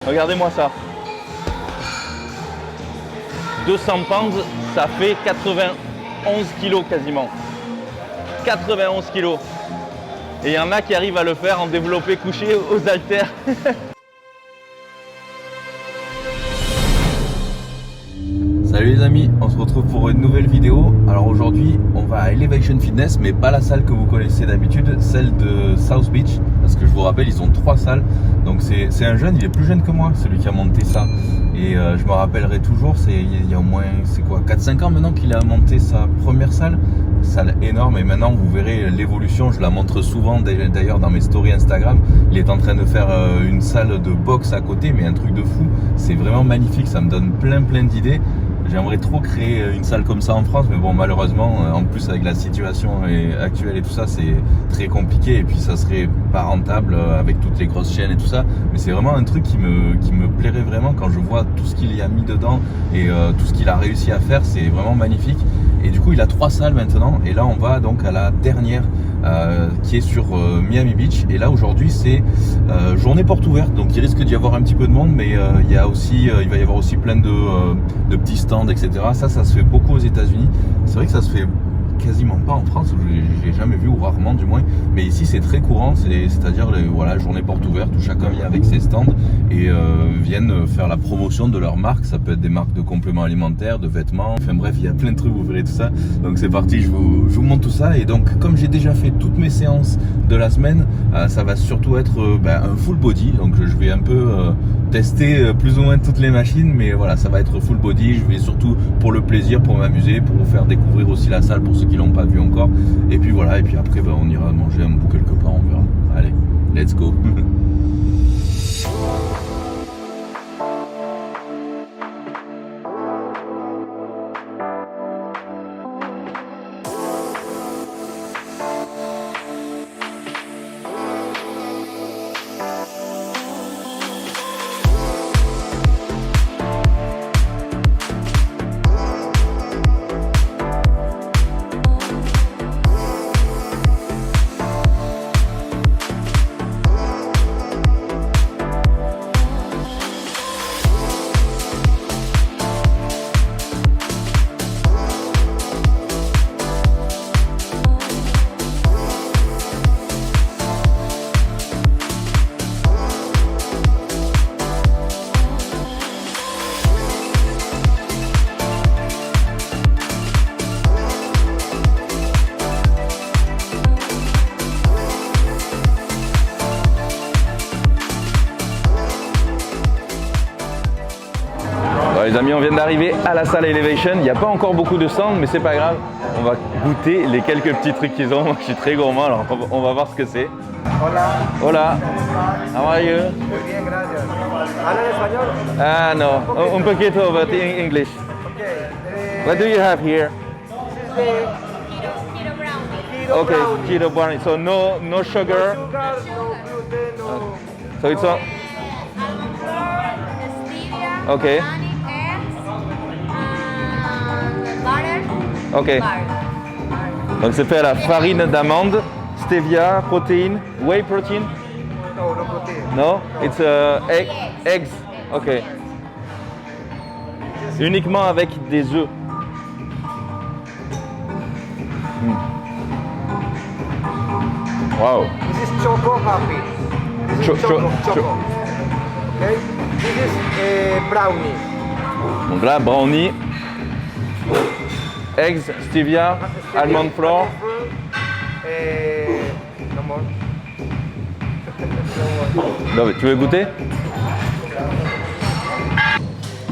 Regardez-moi ça. 200 pounds, ça fait 91 kilos quasiment. 91 kilos. Et il y en a qui arrivent à le faire en développé couché aux haltères. Salut les amis, on se retrouve pour une nouvelle vidéo. Alors aujourd'hui on va à Elevation Fitness, mais pas la salle que vous connaissez d'habitude, celle de South Beach, parce que je vous rappelle ils ont 3 salles. Donc c'est un jeune, il est plus jeune que moi, celui qui a monté ça. Et je me rappellerai toujours, il y a au moins 4-5 ans maintenant qu'il a monté sa première salle énorme. Et maintenant vous verrez l'évolution, je la montre souvent d'ailleurs dans mes stories Instagram. Il est en train de faire une salle de boxe à côté, mais un truc de fou. C'est vraiment magnifique, ça me donne plein d'idées. J'aimerais trop créer une salle comme ça en France, mais bon, malheureusement, en plus avec la situation actuelle et tout ça, c'est très compliqué. Et puis ça serait pas rentable avec toutes les grosses chaînes et tout ça. Mais c'est vraiment un truc qui me plairait vraiment quand je vois tout ce qu'il y a mis dedans et tout ce qu'il a réussi à faire. C'est vraiment magnifique. Et du coup, il a 3 salles maintenant. Et là, on va donc à la dernière qui est sur Miami Beach. Et là, aujourd'hui, c'est journée porte ouverte. Donc, il risque d'y avoir un petit peu de monde, mais il va y avoir aussi plein de petits stands, etc. Ça se fait beaucoup aux États-Unis. C'est vrai que ça se fait quasiment pas en France, j'ai jamais vu, ou rarement du moins, mais ici c'est très courant, c'est-à-dire voilà, journée porte ouverte où chacun vient avec ses stands et viennent faire la promotion de leur marque. Ça peut être des marques de compléments alimentaires, de vêtements, enfin bref, il y a plein de trucs, vous verrez tout ça. Donc c'est parti, je vous montre tout ça. Et donc comme j'ai déjà fait toutes mes séances de la semaine, ça va surtout être un full body. Donc je vais un peu tester plus ou moins toutes les machines, mais voilà, ça va être full body. Je vais surtout pour le plaisir, pour m'amuser, pour vous faire découvrir aussi la salle pour ceux qui l'ont pas vu encore. Et puis voilà, et puis après on ira manger un bout quelque part, on verra. Allez, let's go. Les amis, on vient d'arriver à la salle Elevation. Il n'y a pas encore beaucoup de stands, mais c'est pas grave. On va goûter les quelques petits trucs qu'ils ont. Moi, je suis très gourmand, alors on va voir ce que c'est. Hola. Hola. How are you? Muy bien, gracias. ¿Hablan español? Ah, no. Un poquito, but in English. Okay. What do you have here? This is Keto brownie. keto Okay, brownie. keto brownie. So no No sugar. sugar, no gluten, no. So it's all. Stevia, Okay. organic eggs, butter. Okay. Butter. Donc c'est fait à la farine d'amande, stevia, protéines, whey protein. No, no protein. No, it's eggs. Ok. Uniquement avec des œufs. Wow. This is choco happy. This is choco. Okay. This is brownie. Donc là, brownie, eggs, stevia, almond flour. No more. Non, mais tu veux goûter?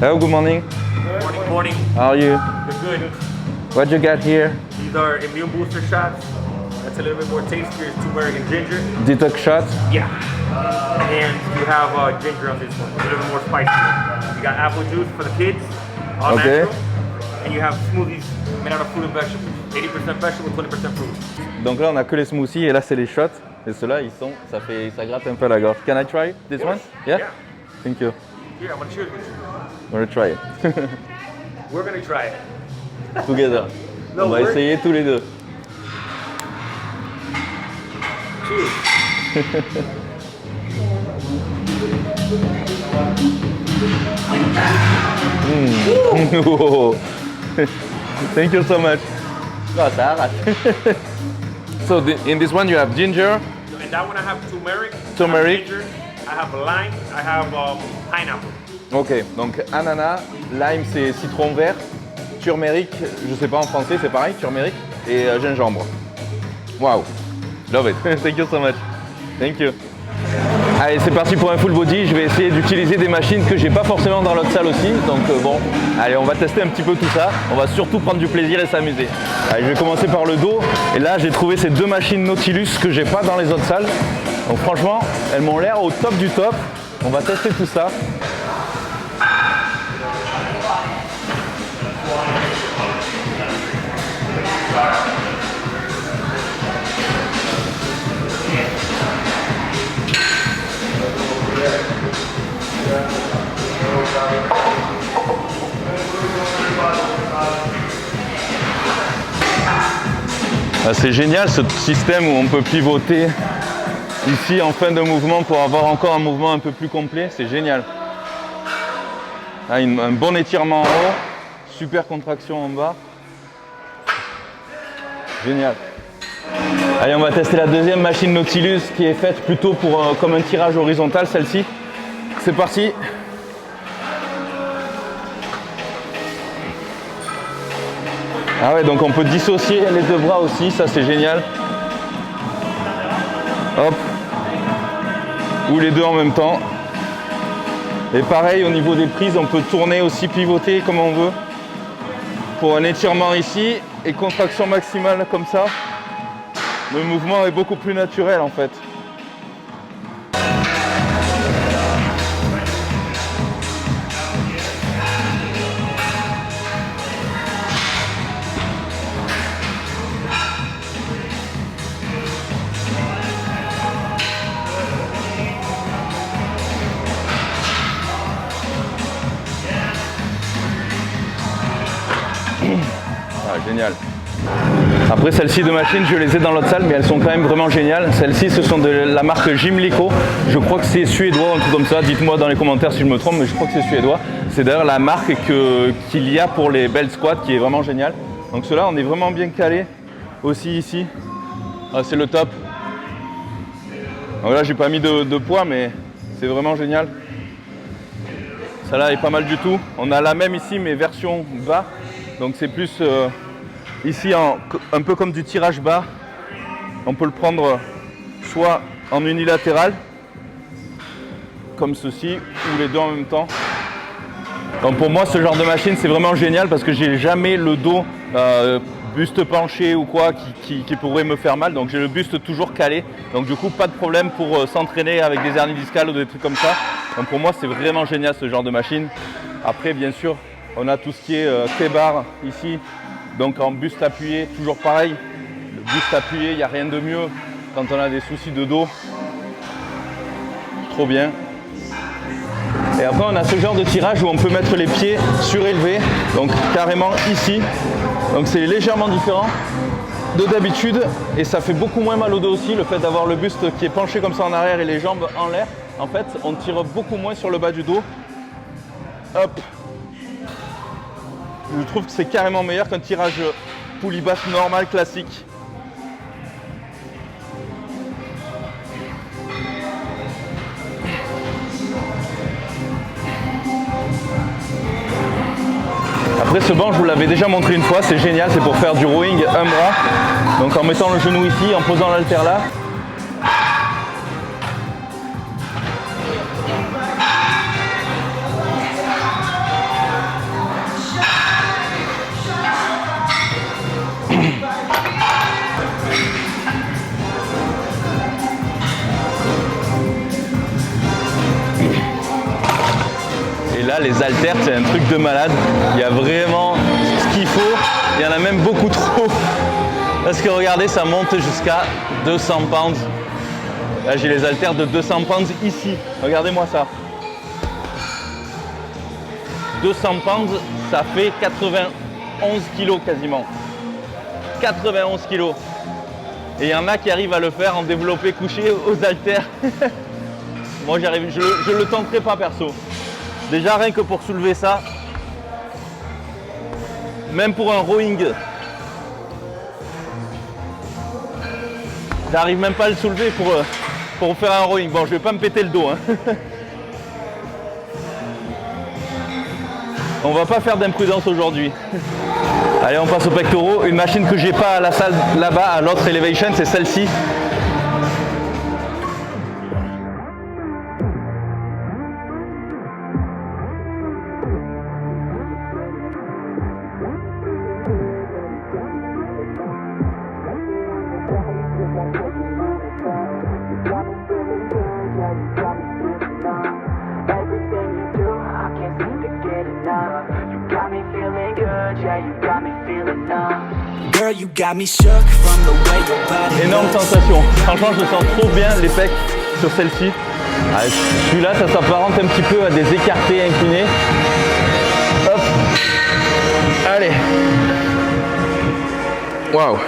Hello, good morning. Morning, morning. How are you? You're good. What you got here? These are immune booster shots. That's a little bit more tastier. It's turmeric and ginger. Detox shots. Yeah. And you have ginger on this one. A little bit more spicy. You got apple juice for the kids. All Okay. natural. And you have smoothies made out of fruit and vegetables. 80% vegetable, 20% fruit. Donc là, on a que les smoothies et là, c'est les shots. Et ceux-là, ça gratte un peu la gorge. Can I try this one? Yeah? Yeah. Thank you. Here, I'm gonna cheers with you. I'm gonna try it. We're gonna try it. Together. No, On va we're- essayer tous les deux. Cheers. Oh. Thank you so much. Ah, ça arrache. So in this one you have ginger. In that one I have turmeric. Turmeric. I have ginger, I have lime. I have pineapple. Ok, donc ananas, lime c'est citron vert, turmeric, je sais pas en français, c'est pareil, turmeric, et gingembre. Wow, love it, thank you so much, thank you. Allez, c'est parti pour un full body, je vais essayer d'utiliser des machines que j'ai pas forcément dans l'autre salle aussi, donc bon, allez, on va tester un petit peu tout ça, on va surtout prendre du plaisir et s'amuser. Allez, je vais commencer par le dos, et là j'ai trouvé ces deux machines Nautilus que j'ai pas dans les autres salles, donc franchement, elles m'ont l'air au top du top, on va tester tout ça. C'est génial ce système où on peut pivoter ici en fin de mouvement pour avoir encore un mouvement un peu plus complet, c'est génial. Un bon étirement en haut, super contraction en bas. Génial. Allez, on va tester la deuxième machine Nautilus qui est faite plutôt pour comme un tirage horizontal, celle-ci. C'est parti. Ah ouais, donc on peut dissocier les deux bras aussi, ça c'est génial. Hop. Ou les deux en même temps. Et pareil, au niveau des prises, on peut tourner aussi, pivoter comme on veut. Pour un étirement ici et contraction maximale comme ça. Le mouvement est beaucoup plus naturel en fait. Ah, génial. Après celles-ci de machines, je les ai dans l'autre salle, mais elles sont quand même vraiment géniales. Celles-ci, ce sont de la marque Gymlico. Je crois que c'est suédois, un truc comme ça. Dites-moi dans les commentaires si je me trompe, mais je crois que c'est suédois. C'est d'ailleurs la marque qu'il y a pour les belt squats, qui est vraiment géniale. Donc ceux-là, on est vraiment bien calé aussi ici. Ah, c'est le top. Donc là, j'ai pas mis de poids, mais c'est vraiment génial. Celle-là est pas mal du tout. On a la même ici, mais version bas. Donc c'est plus ici un peu comme du tirage bas. On peut le prendre soit en unilatéral, comme ceci, ou les deux en même temps. Donc pour moi, ce genre de machine, c'est vraiment génial parce que j'ai jamais le dos buste penché ou quoi qui pourrait me faire mal. Donc j'ai le buste toujours calé. Donc du coup, pas de problème pour s'entraîner avec des hernies discales ou des trucs comme ça. Donc pour moi, c'est vraiment génial ce genre de machine. Après, bien sûr, on a tout ce qui est T-bar ici. Donc en buste appuyé, toujours pareil. Le buste appuyé, il n'y a rien de mieux quand on a des soucis de dos. Trop bien. Et après, on a ce genre de tirage où on peut mettre les pieds surélevés, donc carrément ici. Donc c'est légèrement différent de d'habitude et ça fait beaucoup moins mal au dos aussi, le fait d'avoir le buste qui est penché comme ça en arrière et les jambes en l'air. En fait, on tire beaucoup moins sur le bas du dos. Hop. Je trouve que c'est carrément meilleur qu'un tirage poulie basse normal classique. Après ce banc, je vous l'avais déjà montré une fois, c'est génial, c'est pour faire du rowing un bras. Donc en mettant le genou ici, en posant l'haltère là. Là, les haltères, c'est un truc de malade. Il y a vraiment ce qu'il faut. Il y en a même beaucoup trop. Parce que regardez, ça monte jusqu'à 200 pounds. Là, j'ai les haltères de 200 pounds ici. Regardez-moi ça. 200 pounds, ça fait 91 kilos quasiment. 91 kilos. Et il y en a qui arrivent à le faire en développé couché aux haltères. Moi, j'arrive, je le tenterai pas perso. Déjà rien que pour soulever ça, même pour un rowing, j'arrive même pas à le soulever pour faire un rowing. Bon, je vais pas me péter le dos, hein. On va pas faire d'imprudence aujourd'hui. Allez, on passe aux pectoraux. Une machine que j'ai pas à la salle là-bas, à l'autre elevation, c'est celle-ci. Énorme sensation. Franchement, je sens trop bien les pecs sur celle-ci. Celui-là, ça s'apparente un petit peu à des écartés inclinés. Hop. Allez. Waouh.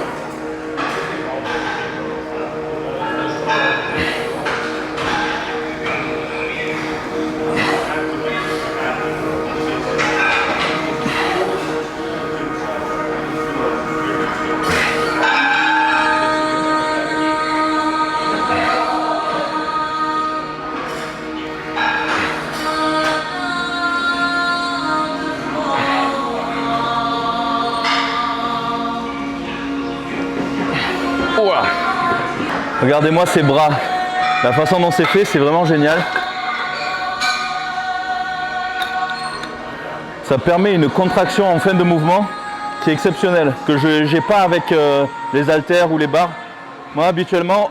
Regardez-moi ces bras, la façon dont c'est fait, c'est vraiment génial. Ça permet une contraction en fin de mouvement qui est exceptionnelle, que je n'ai pas avec les haltères ou les barres. Moi habituellement,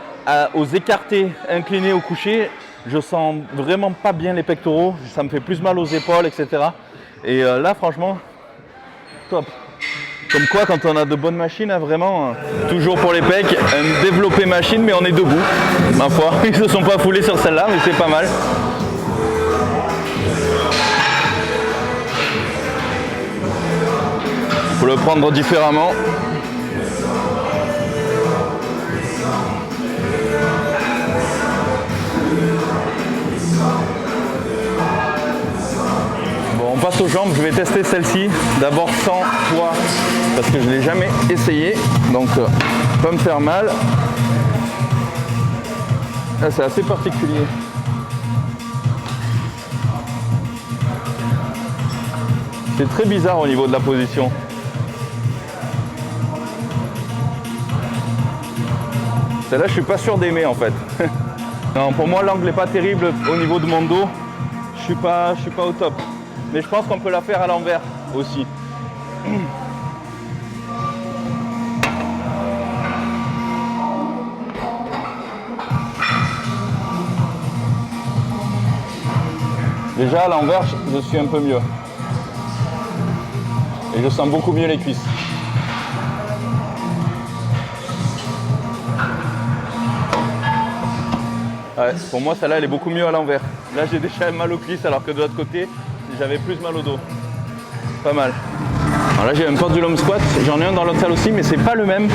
aux écartés inclinés au coucher, je sens vraiment pas bien les pectoraux, ça me fait plus mal aux épaules, etc. Et là franchement, top. Comme quoi, quand on a de bonnes machines, hein, vraiment, toujours pour les pecs, un développé machine, mais on est debout, ma foi. Ils se sont pas foulés sur celle-là, mais c'est pas mal. Faut le prendre différemment. Bon, on passe aux jambes, je vais tester celle-ci, d'abord sans poids, parce que je ne l'ai jamais essayé, donc pas me faire mal. Là, c'est assez particulier. C'est très bizarre au niveau de la position. Celle-là, je suis pas sûr d'aimer en fait. Non, pour moi, l'angle n'est pas terrible au niveau de mon dos. Je suis pas au top. Mais je pense qu'on peut la faire à l'envers aussi. Déjà à l'envers, je suis un peu mieux. Et je sens beaucoup mieux les cuisses. Ouais, pour moi, celle-là, elle est beaucoup mieux à l'envers. Là, j'ai déjà mal aux cuisses, alors que de l'autre côté, j'avais plus mal au dos. Pas mal. Alors là, j'ai un pendulum squat. J'en ai un dans l'autre salle aussi, mais c'est pas le même.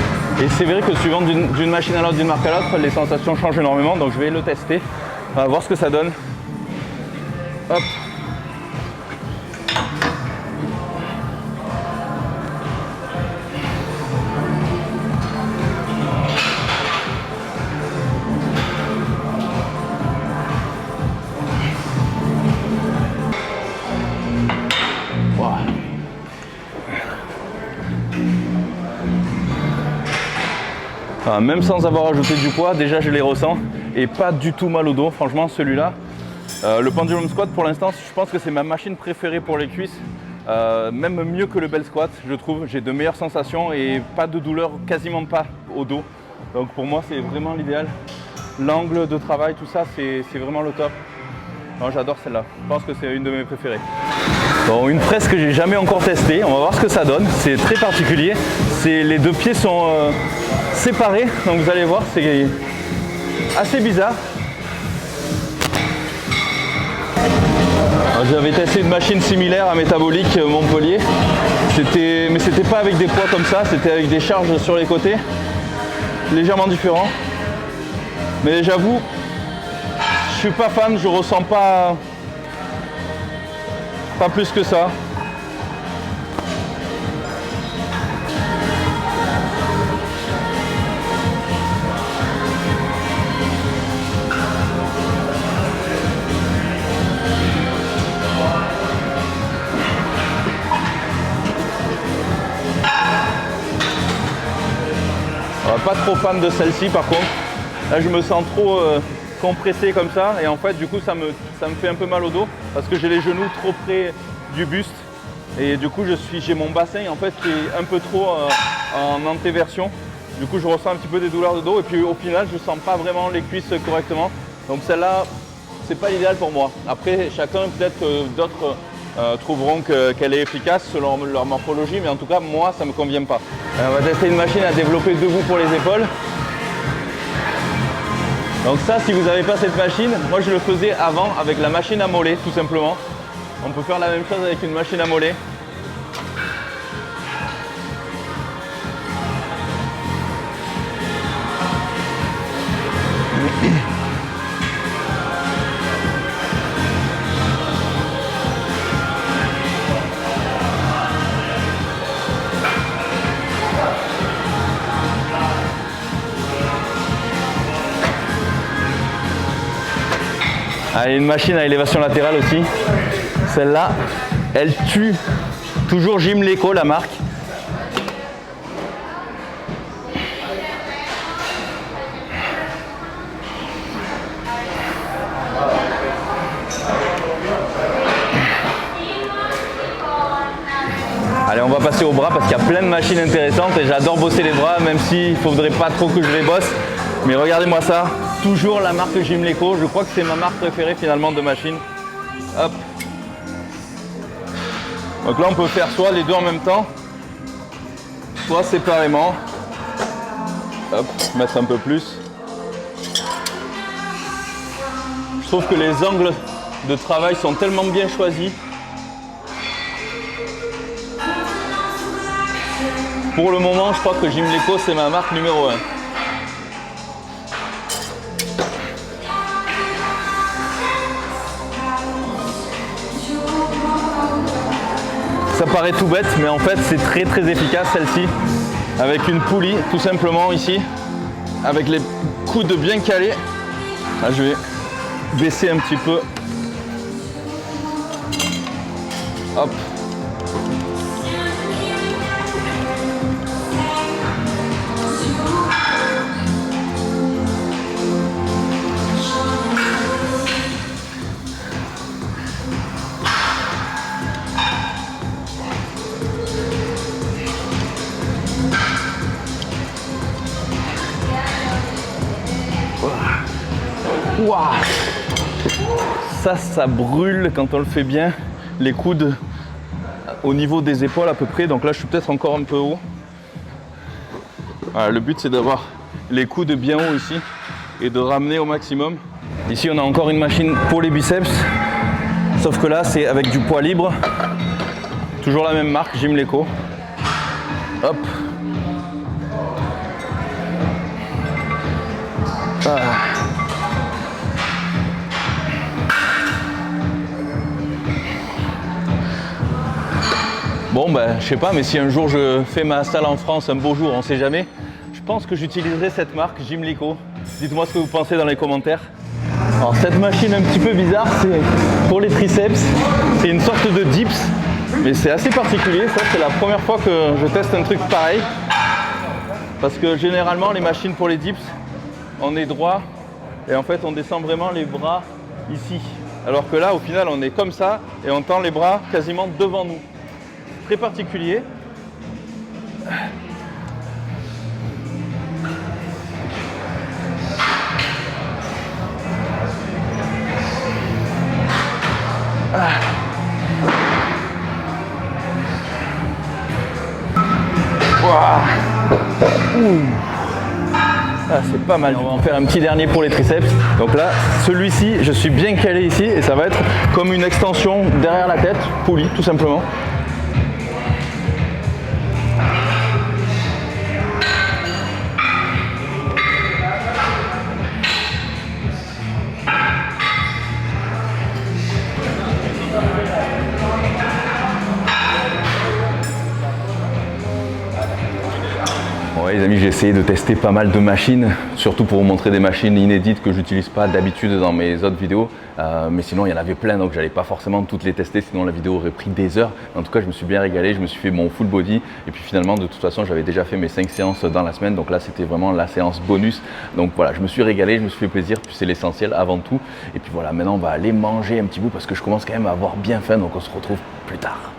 Et c'est vrai que suivant d'une machine à l'autre, d'une marque à l'autre, les sensations changent énormément. Donc, je vais le tester. On va voir ce que ça donne. Hop. Même sans avoir ajouté du poids, déjà je les ressens et pas du tout mal au dos. Franchement, celui-là, le pendulum squat pour l'instant, je pense que c'est ma machine préférée pour les cuisses. Même mieux que le bell squat, je trouve. J'ai de meilleures sensations et pas de douleur, quasiment pas au dos. Donc pour moi, c'est vraiment l'idéal. L'angle de travail, tout ça, c'est vraiment le top. J'adore celle-là. Je pense que c'est une de mes préférées. Bon, une presse que j'ai jamais encore testée. On va voir ce que ça donne. C'est très particulier. Les deux pieds sont séparés. Donc vous allez voir, c'est assez bizarre. J'avais testé une machine similaire à Métabolique Montpellier. Mais c'était pas avec des poids comme ça. C'était avec des charges sur les côtés. Légèrement différent. Mais j'avoue, je suis pas fan. Je ressens pas pas plus que ça. Pas trop fan de celle-ci par contre. Là je me sens trop compressé comme ça et en fait du coup ça me fait un peu mal au dos parce que j'ai les genoux trop près du buste et du coup j'ai mon bassin en fait qui est un peu trop en antéversion. Du coup je ressens un petit peu des douleurs de dos et puis au final je sens pas vraiment les cuisses correctement. Donc celle-là c'est pas l'idéal pour moi. Après chacun peut-être d'autres trouveront qu'elle est efficace selon leur morphologie, mais en tout cas moi ça me convient pas. On va tester une machine à développer debout pour les épaules. Donc ça, si vous n'avez pas cette machine, moi je le faisais avant avec la machine à mollets tout simplement. On peut faire la même chose avec une machine à mollets. Allez, une machine à élévation latérale aussi. Celle-là, elle tue. Toujours Gymleco, la marque. Allez, on va passer aux bras parce qu'il y a plein de machines intéressantes et j'adore bosser les bras, même s'il ne faudrait pas trop que je les bosse. Mais regardez-moi ça, toujours la marque Gymleco, je crois que c'est ma marque préférée finalement de machine. Hop. Donc là on peut faire soit les deux en même temps, soit séparément. Hop, mettre un peu plus. Je trouve que les angles de travail sont tellement bien choisis. Pour le moment, je crois que Gymleco c'est ma marque numéro 1. Ça paraît tout bête, mais en fait c'est très très efficace celle-ci. Avec une poulie tout simplement ici, avec les coudes bien calés. Là je vais baisser un petit peu. Hop. Wow. Ça brûle quand on le fait bien, les coudes au niveau des épaules à peu près, donc là je suis peut-être encore un peu haut. Voilà, le but c'est d'avoir les coudes bien hauts ici et de ramener au maximum. Ici on a encore une machine pour les biceps, sauf que là c'est avec du poids libre, toujours la même marque, Gymleco. Hop. Ah. Bon ben je sais pas, mais si un jour je fais ma salle en France, un beau jour, on sait jamais, je pense que j'utiliserai cette marque Gymleco. Dites-moi ce que vous pensez dans les commentaires. Alors cette machine un petit peu bizarre, c'est pour les triceps, c'est une sorte de dips, mais c'est assez particulier, ça c'est la première fois que je teste un truc pareil. Parce que généralement les machines pour les dips, on est droit et en fait on descend vraiment les bras ici. Alors que là au final on est comme ça et on tend les bras quasiment devant nous. Très particulier. Ah. Ah, c'est pas mal. On va en faire un petit dernier pour les triceps. Donc là, celui-ci, je suis bien calé ici et ça va être comme une extension derrière la tête, poulie tout simplement. Ouais, les amis, j'ai essayé de tester pas mal de machines, surtout pour vous montrer des machines inédites que j'utilise pas d'habitude dans mes autres vidéos. Mais sinon, il y en avait plein, donc j'allais pas forcément toutes les tester, sinon la vidéo aurait pris des heures. En tout cas, je me suis bien régalé, je me suis fait mon full body. Et puis finalement, de toute façon, j'avais déjà fait mes 5 séances dans la semaine, donc là, c'était vraiment la séance bonus. Donc voilà, je me suis régalé, je me suis fait plaisir, puis c'est l'essentiel avant tout. Et puis voilà, maintenant, on va aller manger un petit bout parce que je commence quand même à avoir bien faim, donc on se retrouve plus tard.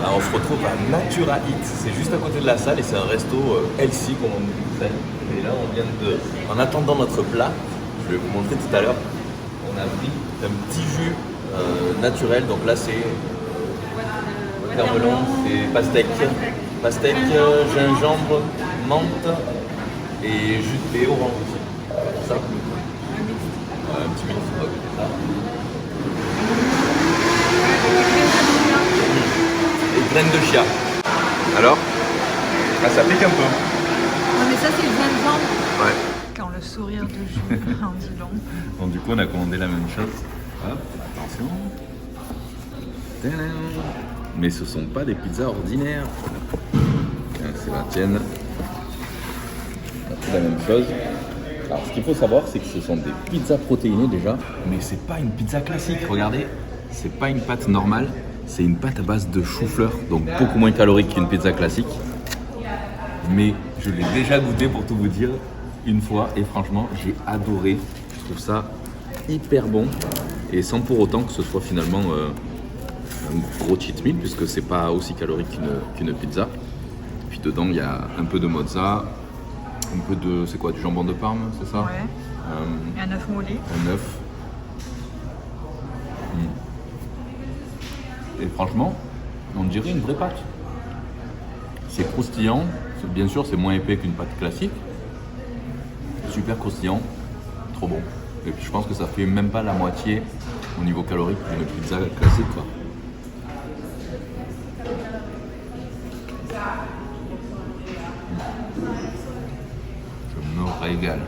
On se retrouve à Natura Eat, c'est juste à côté de la salle et c'est un resto healthy comme on dit. Et là on vient de, en attendant notre plat, je vais vous montrer tout à l'heure, on a pris un petit jus naturel, donc là c'est watermelon, c'est pastèque, gingembre, menthe et jus de thé orange aussi. Ça, un petit mix, ok, ça. Graines de chia. Alors ça pique un peu. Non mais ça c'est le gingembre. Ouais. Quand le sourire de Jules en dit long. Donc du coup on a commandé la même chose. Hop, attention. Tadam. Mais ce sont pas des pizzas ordinaires. C'est la tienne. On a fait la même chose. Alors ce qu'il faut savoir c'est que ce sont des pizzas protéinées déjà, mais c'est pas une pizza classique, regardez. C'est pas une pâte normale. C'est une pâte à base de chou-fleur, donc beaucoup moins calorique qu'une pizza classique. Mais je l'ai déjà goûté pour tout vous dire une fois et franchement j'ai adoré. Je trouve ça hyper bon et sans pour autant que ce soit finalement un gros cheat meal puisque c'est pas aussi calorique qu'une pizza. Puis dedans il y a un peu de mozza, un peu de, c'est quoi, du jambon de Parme, c'est ça? Ouais. Et un œuf moellé. Un œuf. Et franchement, on dirait une vraie pâte. C'est croustillant, bien sûr c'est moins épais qu'une pâte classique. Super croustillant, trop bon. Et puis je pense que ça fait même pas la moitié au niveau calorique d'une pizza classique, quoi. Je me régale.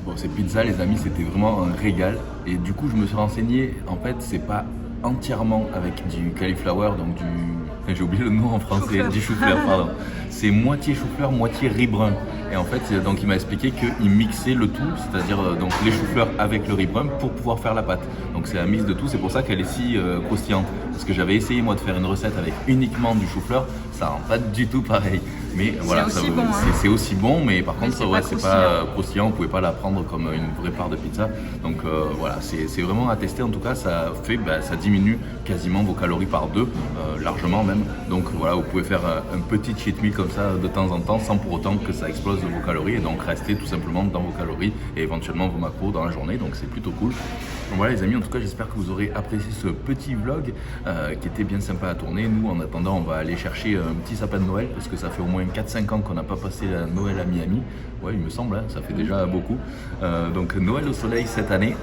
Bon, ces pizzas les amis, c'était vraiment un régal. Et du coup je me suis renseigné, en fait c'est pas entièrement avec du cauliflower, donc du... Enfin, j'ai oublié le nom en français, du chou-fleur, pardon. C'est moitié chou-fleur, moitié riz brun. Et en fait, donc il m'a expliqué qu'il mixait le tout, c'est-à-dire donc les choux-fleurs avec le riz brun pour pouvoir faire la pâte. Donc c'est la mise de tout, c'est pour ça qu'elle est si croustillante. Parce que j'avais essayé moi de faire une recette avec uniquement du chou-fleur, ça rend pas du tout pareil. Mais voilà, c'est aussi bon, mais par contre, c'est pas croustillant, vous pouvez pas la prendre comme une vraie part de pizza. Donc voilà, c'est vraiment à tester. En tout cas, ça fait, ça diminue quasiment vos calories par 2, largement même. Donc voilà, vous pouvez faire un petit cheat meal comme ça de temps en temps, sans pour autant que ça explose vos calories, et donc rester tout simplement dans vos calories et éventuellement vos macros dans la journée. Donc c'est plutôt cool. Donc voilà les amis, en tout cas j'espère que vous aurez apprécié ce petit vlog qui était bien sympa à tourner. Nous en attendant on va aller chercher un petit sapin de Noël parce que ça fait au moins 4-5 ans qu'on n'a pas passé la Noël à Miami. Ouais, il me semble, hein, ça fait déjà beaucoup. Donc Noël au soleil cette année.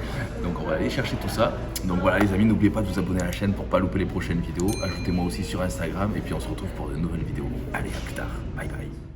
Donc on va aller chercher tout ça. Donc voilà les amis, n'oubliez pas de vous abonner à la chaîne pour pas louper les prochaines vidéos. Ajoutez-moi aussi sur Instagram et puis on se retrouve pour de nouvelles vidéos. Allez, à plus tard. Bye bye.